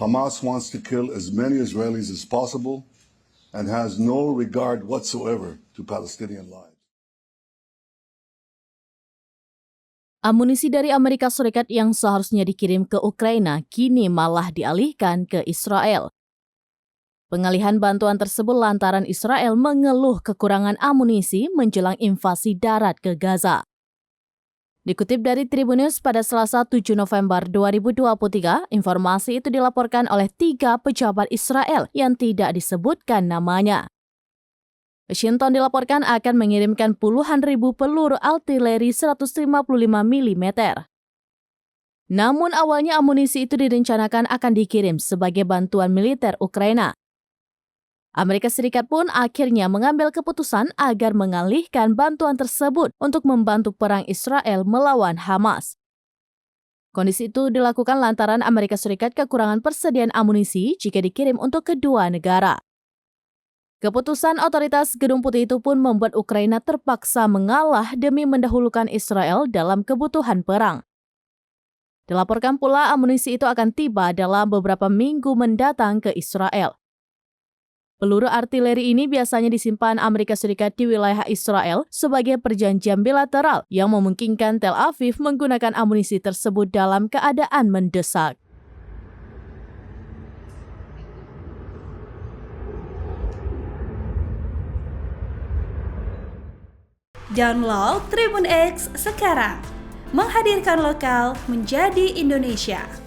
Hamas wants to kill as many Israelis as possible and has no regard whatsoever to Palestinian lives. Amunisi dari Amerika Serikat yang seharusnya dikirim ke Ukraina kini malah dialihkan ke Israel. Pengalihan bantuan tersebut lantaran Israel mengeluh kekurangan amunisi menjelang invasi darat ke Gaza. Dikutip dari Tribunnews pada Selasa 7 November 2023, informasi itu dilaporkan oleh 3 pejabat Israel yang tidak disebutkan namanya. Washington dilaporkan akan mengirimkan puluhan ribu peluru artileri 155 mm. Namun awalnya amunisi itu direncanakan akan dikirim sebagai bantuan militer Ukraina. Amerika Serikat pun akhirnya mengambil keputusan agar mengalihkan bantuan tersebut untuk membantu perang Israel melawan Hamas. Kondisi itu dilakukan lantaran Amerika Serikat kekurangan persediaan amunisi jika dikirim untuk kedua negara. Keputusan otoritas Gedung Putih itu pun membuat Ukraina terpaksa mengalah demi mendahulukan Israel dalam kebutuhan perang. Dilaporkan pula amunisi itu akan tiba dalam beberapa minggu mendatang ke Israel. Peluru artileri ini biasanya disimpan Amerika Serikat di wilayah Israel sebagai perjanjian bilateral yang memungkinkan Tel Aviv menggunakan amunisi tersebut dalam keadaan mendesak. Download Tribun X sekarang, menghadirkan lokal menjadi Indonesia.